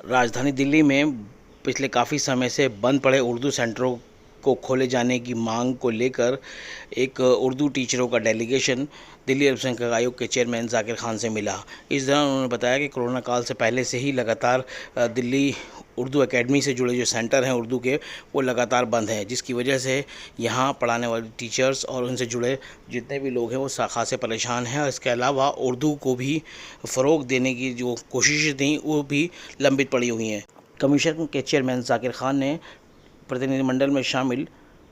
राजधानी दिल्ली में पिछले काफ़ी समय से बंद पड़े उर्दू सेंटरों को खोले जाने की मांग को लेकर एक उर्दू टीचरों का डेलीगेशन दिल्ली अल्पसंख्यक आयोग के चेयरमैन जाकिर खान से मिला। इस दौरान उन्होंने बताया कि कोरोना काल से पहले से ही लगातार दिल्ली उर्दू एकेडमी से जुड़े जो सेंटर हैं उर्दू के, वो लगातार बंद हैं, जिसकी वजह से यहाँ पढ़ाने वाले टीचर्स और उनसे जुड़े जितने भी लोग हैं वो खासे परेशान हैं। और इसके अलावा उर्दू को भी फ़रोग़ देने की जो कोशिशें थी वो भी लंबित पड़ी हुई हैं। कमीशन के चेयरमैन जाकिर खान ने प्रतिनिधिमंडल में शामिल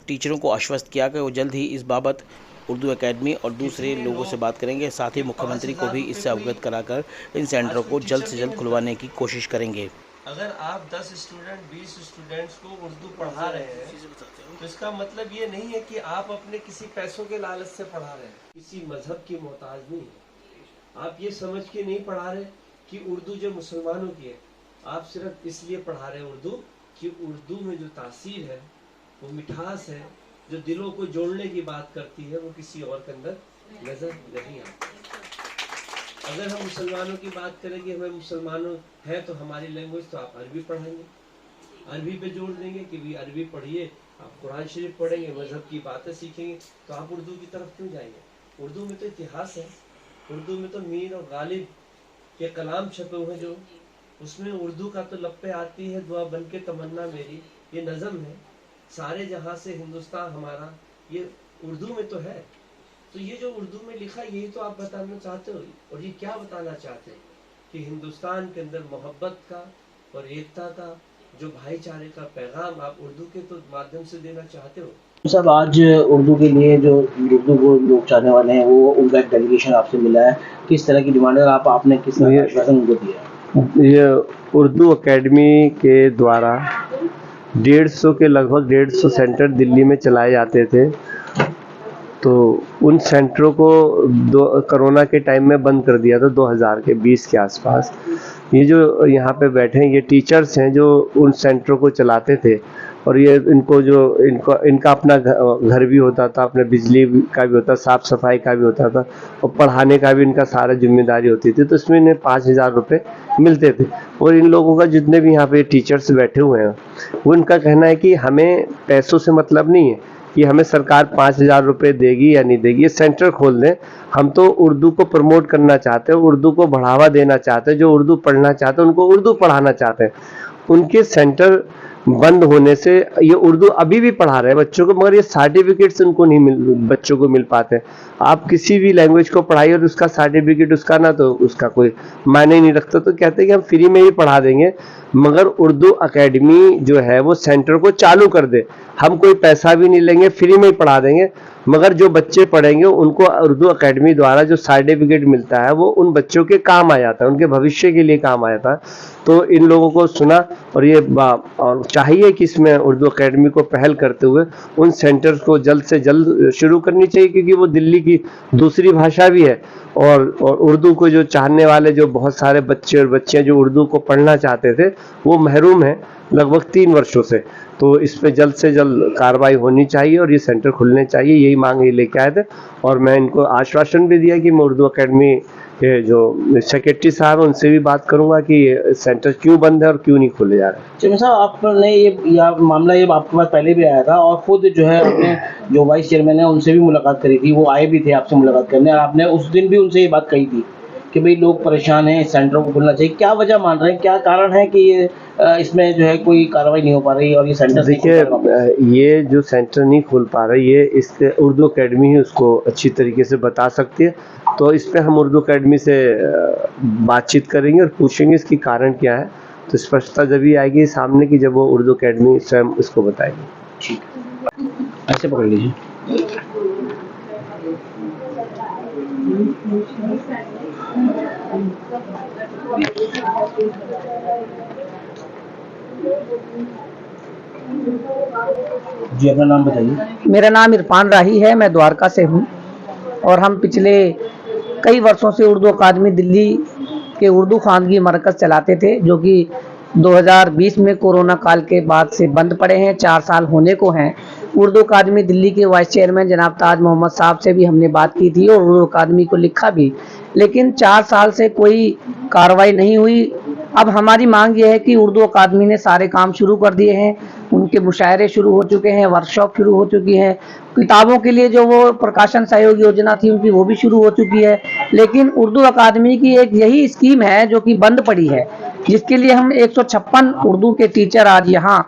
टीचरों को आश्वस्त किया कि वो जल्द ही इस बाबत उर्दू एकेडमी और दूसरे लोगों से बात करेंगे। साथ ही मुख्यमंत्री को भी इससे अवगत कराकर इन सेंटरों को जल्द से जल्द खुलवाने की कोशिश करेंगे। अगर आप 10 स्टूडेंट 20 स्टूडेंट्स को उर्दू पढ़ा रहे हैं तो इसका मतलब ये नहीं है कि आप अपने किसी पैसों के लालच से पढ़ा रहे हैं, किसी मजहब की मोहताज नहीं है। आप ये समझ के नहीं पढ़ा रहे कि उर्दू जो मुसलमानों की है, आप सिर्फ इसलिए पढ़ा रहे हैं उर्दू कि उर्दू में जो तासीर है, वो मिठास है, जो दिलों को जोड़ने की बात करती है, वो किसी और के अंदर नजर नहीं आती। अगर हम मुसलमानों की बात करें कि हमें मुसलमानों हैं तो हमारी लैंग्वेज, तो आप अरबी पढ़ाएंगे, अरबी पे जोड़ देंगे कि भी अरबी पढ़िए, आप कुरान शरीफ पढ़ेंगे, मजहब की बातें सीखेंगे, तो आप उर्दू की तरफ क्यों जाएंगे? उर्दू में तो इतिहास है, उर्दू में तो मीर और गालिब के कलाम छपे हुए जो, उसमें उर्दू का तो लप्पे आती है दुआ बन के तमन्ना मेरी, ये नज़म है, सारे जहां से हिंदुस्तान हमारा, ये उर्दू में तो है। तो ये जो उर्दू में लिखा, यही तो आप बताना चाहते हो। और ये क्या बताना चाहते हो कि हिंदुस्तान के अंदर मोहब्बत का और एकता का, जो भाईचारे का पैगाम आप उर्दू के तो माध्यम से देना चाहते हो। सब आज उर्दू के लिए जो उर्दू को लोग चाहने वाले हैं, वो उनका एक डेलीगेशन आपसे मिला है, किस तरह की डिमांड है, आपने किस तरह आश्वासन उनको दिया? ये उर्दू एकेडमी के द्वारा 150 के लगभग 150 सेंटर दिल्ली में चलाए जाते थे। तो उन सेंटरों को कोरोना के टाइम में बंद कर दिया था 2020 के आसपास। ये जो यहाँ पे बैठे हैं ये टीचर्स हैं जो उन सेंटरों को चलाते थे, और ये इनका अपना घर भी होता था, अपने बिजली का भी होता, साफ सफाई का भी होता था, और पढ़ाने का भी इनका सारा जिम्मेदारी होती थी। तो इसमें इन्हें 5,000 रुपये मिलते थे। और इन लोगों का जितने भी यहाँ पे टीचर्स बैठे हुए हैं, वो इनका कहना है कि हमें पैसों से मतलब नहीं है कि हमें सरकार 5,000 रुपये देगी या नहीं देगी, ये सेंटर खोल दें, हम तो उर्दू को प्रमोट करना चाहते हैं, उर्दू को बढ़ावा देना चाहते हैं, जो उर्दू पढ़ना चाहते हैं उनको उर्दू पढ़ाना चाहते हैं। उनके सेंटर बंद होने से ये उर्दू अभी भी पढ़ा रहे हैं बच्चों को, मगर ये सर्टिफिकेट्स उनको नहीं बच्चों को मिल पाते। आप किसी भी लैंग्वेज को पढ़ाइए और उसका सर्टिफिकेट उसका ना, तो उसका कोई मायने नहीं रखता। तो कहते हैं कि हम फ्री में ही पढ़ा देंगे, मगर उर्दू एकेडमी जो है वो सेंटर को चालू कर दे, हम कोई पैसा भी नहीं लेंगे, फ्री में ही पढ़ा देंगे, मगर जो बच्चे पढ़ेंगे उनको उर्दू एकेडमी द्वारा जो सर्टिफिकेट मिलता है वो उन बच्चों के काम आ जाता है, उनके भविष्य के लिए काम आ जाता है। तो इन लोगों को सुना, और ये और चाहिए कि इसमें उर्दू एकेडमी को पहल करते हुए उन सेंटर्स को जल्द से जल्द शुरू करनी चाहिए, क्योंकि वो दिल्ली की दूसरी भाषा भी है, और उर्दू को जो चाहने वाले जो बहुत सारे बच्चे और बच्चियां जो उर्दू को पढ़ना चाहते थे वो महरूम हैं लगभग 3 वर्षों से। तो इस पे जल्द से जल्द कार्रवाई होनी चाहिए और ये सेंटर खुलने चाहिए, यही मांग ये लेके आए थे। और मैं इनको आश्वासन भी दिया कि मैं उर्दू एकेडमी के जो सेक्रेटरी साहब हैं उनसे भी बात करूंगा कि ये सेंटर क्यों बंद है और क्यों नहीं खोले जा रहे। चेयरमैन साहब, आपने ये मामला ये आपके पास पहले भी आया था, और खुद जो है आपने जो वाइस चेयरमैन है उनसे भी मुलाकात करी थी, वो आए भी थे आपसे मुलाकात करने, और आपने उस दिन भी उनसे ये बात कही थी कि भाई लोग परेशान हैं, सेंटरों को खुलना चाहिए। क्या वजह मान रहे हैं, क्या कारण है कि ये इसमें जो है कोई कार्रवाई नहीं हो पा रही और ये सेंटर? देखिए, ये जो सेंटर नहीं खुल पा रहा है, ये इसके उर्दू एकेडमी ही उसको अच्छी तरीके से बता सकती है। तो इस पे हम उर्दू एकेडमी से बातचीत करेंगे और पूछेंगे इसकी कारण क्या है। तो स्पष्टता जब ही आएगी सामने की, जब वो उर्दू एकेडमी स्वयं इसको बताएगी। ठीक, ऐसे पकड़ लीजिए। जी, अपना नाम बताइए। मेरा नाम इरफान राही है, मैं द्वारका से हूँ, और हम पिछले कई वर्षों से उर्दू अकादमी दिल्ली के उर्दू खानगी मरकज़ चलाते थे, जो कि 2020 में कोरोना काल के बाद से बंद पड़े हैं, 4 साल होने को हैं। उर्दू अकादमी दिल्ली के वाइस चेयरमैन जनाब ताज मोहम्मद साहब से भी हमने बात की थी और उर्दू अकादमी को लिखा भी, लेकिन 4 साल से कोई कार्रवाई नहीं हुई। अब हमारी मांग ये है कि उर्दू अकादमी ने सारे काम शुरू कर दिए हैं, उनके मुशायरे शुरू हो चुके हैं, वर्कशॉप शुरू हो चुकी है, किताबों के लिए जो वो प्रकाशन सहयोग योजना थी उनकी वो भी शुरू हो चुकी है। लेकिन उर्दू अकादमी की एक यही स्कीम है जो कि बंद पड़ी है, जिसके लिए हम 156 उर्दू के टीचर आज यहाँ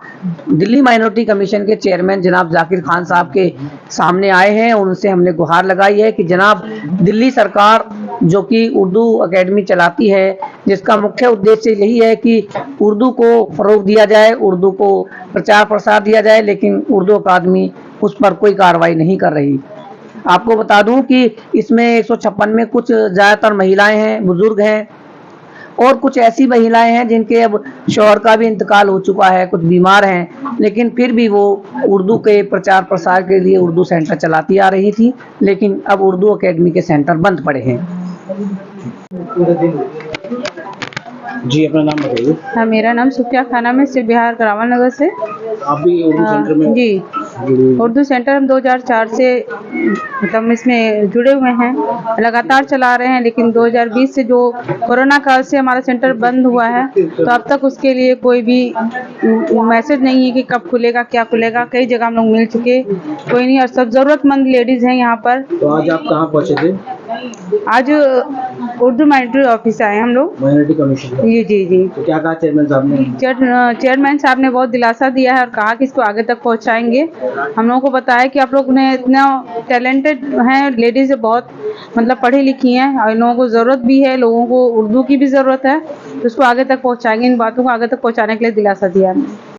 दिल्ली माइनॉरिटी कमीशन के चेयरमैन जनाब जाकिर खान साहब के सामने आए हैं। उनसे हमने गुहार लगाई है कि जनाब दिल्ली सरकार जो कि उर्दू अकेडमी चलाती है, जिसका मुख्य उद्देश्य यही है कि उर्दू को फ़रोग दिया जाए, उर्दू को प्रचार प्रसार दिया जाए, लेकिन उर्दू अकादमी उस पर कोई कार्रवाई नहीं कर रही। आपको बता दूं कि इसमें 156 में कुछ ज़्यादातर महिलाएं हैं, बुजुर्ग हैं, और कुछ ऐसी महिलाएं हैं जिनके अब शौहर का भी इंतकाल हो चुका है, कुछ बीमार हैं, लेकिन फिर भी वो उर्दू के प्रचार प्रसार के लिए उर्दू सेंटर चलाती आ रही थी। लेकिन अब उर्दू अकेडमी के सेंटर बंद पड़े हैं। जी, अपना नाम बताइए। हाँ, मेरा नाम सुफिया खानम है, सिर्फ बिहार करावल नगर से। आप भी उर्दू सेंटर में जी, उर्दू सेंटर हम 2004 से मतलब इसमें जुड़े हुए हैं, लगातार चला रहे हैं। लेकिन 2020 से जो कोरोना काल से हमारा सेंटर बंद हुआ है, तो अब तक उसके लिए कोई भी मैसेज नहीं है कि कब खुलेगा, क्या खुलेगा। कई जगह हम लोग मिल चुके, कोई नहीं। और सब ज़रूरतमंद लेडीज़ हैं यहाँ पर। तो आज आप कहाँ पहुँचे थे? आज उर्दू माइनॉरिटी ऑफिस आए हम लोग। Minority commission. जी जी जी। तो क्या कहा चेयरमैन साहब ने? चेयरमैन साहब ने बहुत दिलासा दिया है और कहा कि इसको आगे तक पहुंचाएंगे। हम लोगों को बताया कि आप लोग ने इतना टैलेंटेड हैं, लेडीज़ बहुत मतलब पढ़ी लिखी हैं और इन लोगों को ज़रूरत भी है, लोगों को उर्दू की भी ज़रूरत है, तो उसको आगे तक पहुंचाएंगे। इन बातों को आगे तक पहुंचाने के लिए दिलासा दिया है।